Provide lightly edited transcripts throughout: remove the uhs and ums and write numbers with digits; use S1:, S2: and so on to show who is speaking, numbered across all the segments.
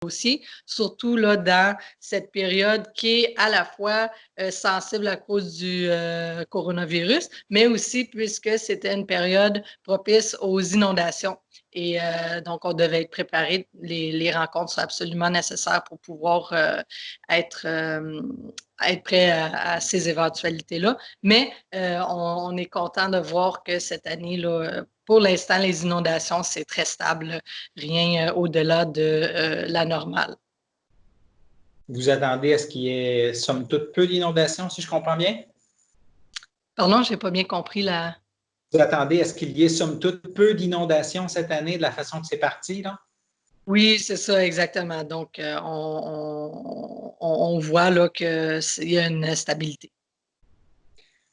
S1: dossier, surtout là, dans cette période qui est à la fois sensible à cause du coronavirus, mais aussi puisque c'était une période propice aux inondations. Et donc, on devait être préparé. Les rencontres sont absolument nécessaires pour pouvoir être prêt à ces éventualités-là. Mais on est content de voir que cette année, là, pour l'instant, les inondations, c'est très stable, rien au-delà de la normale.
S2: Vous attendez à ce qu'il y ait, somme toute, peu d'inondations, si je comprends bien?
S1: Pardon, je n'ai pas bien compris la...
S2: Vous attendez à ce qu'il y ait, somme toute, peu d'inondations cette année de la façon que c'est parti, là?
S1: Oui, c'est ça, exactement. Donc, on voit là qu'il y a une stabilité.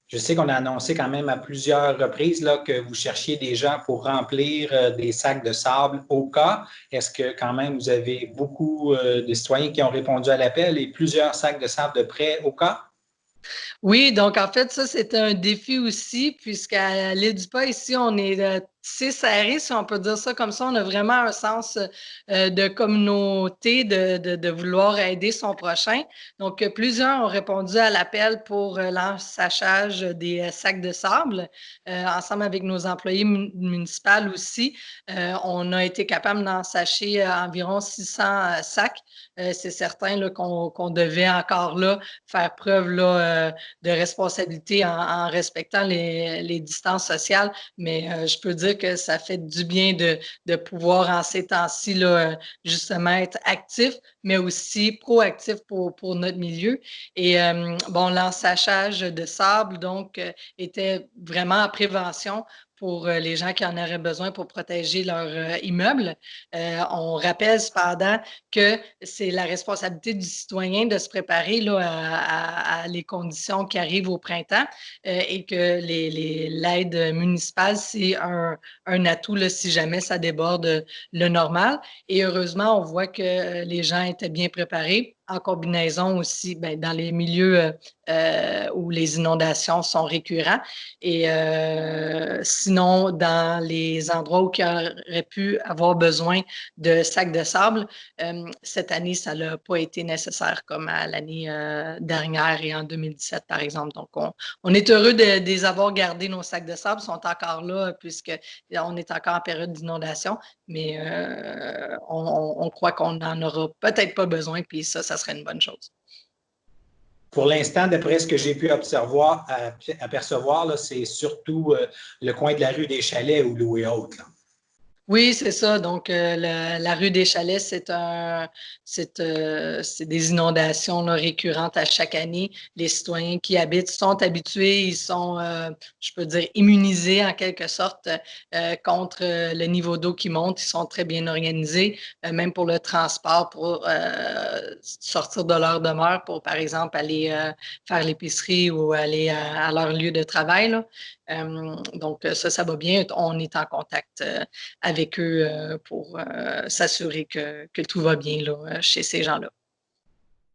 S2: Je sais qu'on a annoncé quand même à plusieurs reprises là, que vous cherchiez des gens pour remplir des sacs de sable au cas. Est-ce que quand même vous avez beaucoup de citoyens qui ont répondu à l'appel et plusieurs sacs de sable de prêt au cas?
S1: Oui, donc en fait, ça, c'était un défi aussi, puisqu'à l'île du Pas, ici, on est tissé serré, si on peut dire ça comme ça. On a vraiment un sens de communauté, de vouloir aider son prochain. Donc, plusieurs ont répondu à l'appel pour l'ensachage des sacs de sable. Ensemble avec nos employés municipaux aussi, on a été capable d'ensacher environ 600 sacs. C'est certain qu'on devait encore là faire preuve là, de responsabilité en respectant les distances sociales, mais je peux dire que ça fait du bien de pouvoir en ces temps-ci là, justement être actif, mais aussi proactif pour notre milieu. Et bon, l'ensachage de sable, donc, était vraiment en prévention pour les gens qui en auraient besoin pour protéger leur immeuble. On rappelle cependant que c'est la responsabilité du citoyen de se préparer là, à les conditions qui arrivent au printemps et que l'aide municipale, c'est un atout là, si jamais ça déborde le normal. Et heureusement, on voit que les gens étaient bien préparés en combinaison aussi bien, dans les milieux où les inondations sont récurrents. Et sinon, dans les endroits où il aurait pu avoir besoin de sacs de sable, cette année, ça n'a pas été nécessaire comme à l'année dernière et en 2017, par exemple. Donc, on est heureux de les avoir gardés, nos sacs de sable. Ils sont encore là puisqu'on est encore en période d'inondation, mais on croit qu'on n'en aura peut-être pas besoin, puis ça serait une bonne chose.
S2: Pour l'instant, d'après ce que j'ai pu apercevoir, c'est surtout le coin de la rue des Chalets ou Louis-Haute.
S1: Oui, c'est ça. Donc, la rue des Chalets, c'est des inondations là, récurrentes à chaque année. Les citoyens qui y habitent sont habitués, ils sont, je peux dire, immunisés en quelque sorte contre le niveau d'eau qui monte. Ils sont très bien organisés, même pour le transport, pour sortir de leur demeure, pour, par exemple, aller faire l'épicerie ou aller à leur lieu de travail, là. Donc, ça va bien. On est en contact avec eux pour s'assurer que tout va bien là, chez ces gens-là.